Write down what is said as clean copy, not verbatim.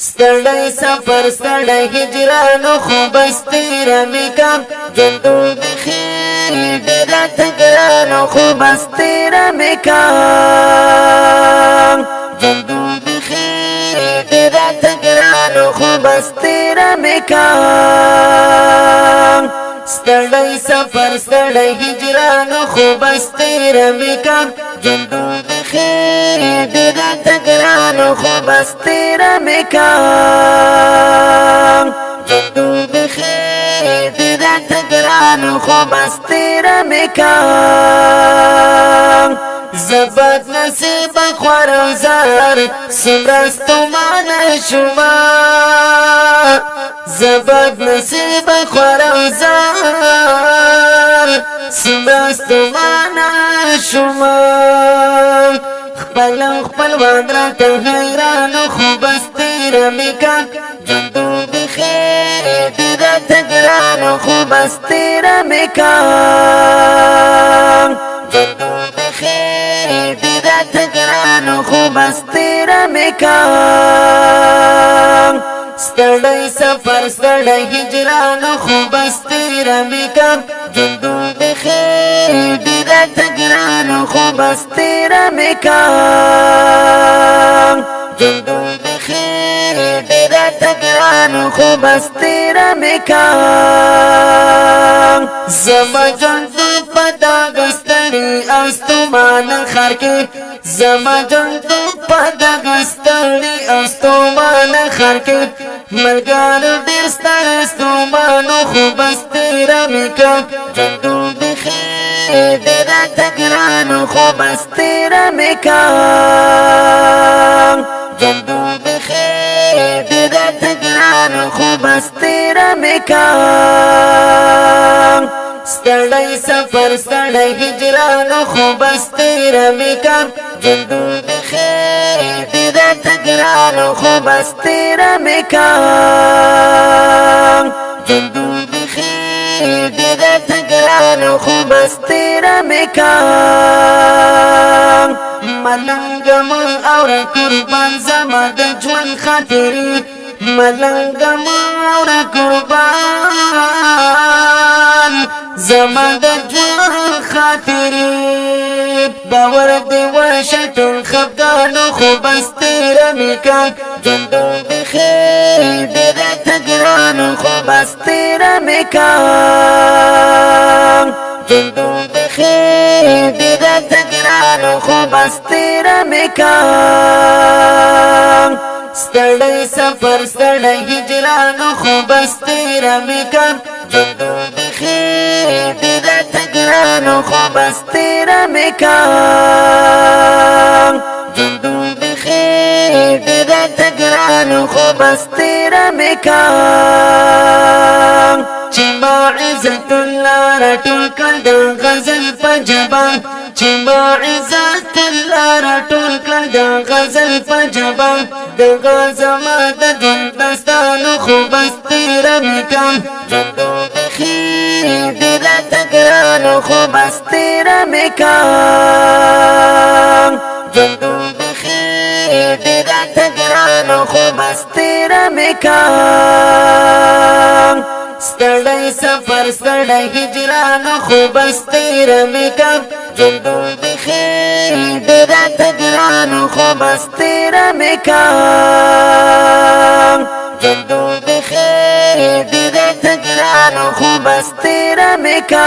ستړی سفر ستړی هجرانو خو بس تیره مې کا ژوندو بخیر ډېر راته ګرانو خو بس تیره مې کا ژوندو بخیر ډېر راته ګرانو خو بس تیره مې کا ستړی سفر ستړی هجرانو خو بس تیره مې کا ژوندو بخیر ډېر راته ګرانو خو بس تیره مې کا ژوندو بخیر ډېر راته ګرانو خو بس تیره مې کا زبد نصیب خوار او زار څومره ستومانه شومه زبد نصیب خوار او زار څومره ستومانه شومه خپل وان راته حیرانو خو بس تیره مې کا ژوندو بخیر ډېر راته ګرانو خو بس تیره مې کا ژوندو بخیر ډېر راته ګرانو خو بس تیره مې کا ستړی سفر ستړی هجرانو خو بس تیره مې کا ژوندو بخیر ډېر راته ګرانو خو بس تیره مې کا ژوندو بخیر ډېر راته ګرانو خو بس تیره مې کا زما ژوندو په دغه ستړي او ستومانه ښار کې زما ژوندو په دغه ستړي او ستومانه ښار کې ملګرو ډېر ستړی ستومانو خو بس تیره مې کا ژوندو بخیر ډېر راته ګرانو خو بس تیره مې کا ژوندو بخیر ډېر راته ګرانو خو بس تیره مې کا ستړی سفر ستړی هجرانو خو بس تیره مې کا ژوندو بخیر ډېر راته ګرانو خو بس تیره مې کا ژوندو بخیر ډېر راته ګرانو خو بس تیره مې کا ملنګه مه اوره قربان زما د ژوند خاطرې ملنګه مه اوره قربان زما د ژوند خاطرې باور دې وشه ټول خفګانو خو بس تیره مې کا ژوندو بخیر ډېر راته ګرانو خو بس تیره مې کا ژوندو بخیر ډېر راته ګرانو خو بس تیره مې کا ستړی سفر ستړی هجرانو خو بس تیره مې کا ژوندو بخیر ډېر راته ګرانو خو بس تیره مې کا ژوندو بخیر ډېر راته ګرانو خو بس تیره مې کا چې ما عزت الله راټول کړ د غزل په ژبه چې ما عزت الله راټول کړ د غزل په ژبه دغه زما د ژوند داستانو خو بس تیره مې کا ژوندو بخیر ډېر راته ګرانو خو بس تیره مې کا ژوندو بخیر ډېر راته ګرانو خو بس تیره مې کا ستړی سفر ستړی هجرانو خو بس تیره مې کا ژوندو بخیر ډېر راته ګرانو خو بس تیره مې کا ژوندو بخیر ډېر راته ګرانو خو بس تیره مې کا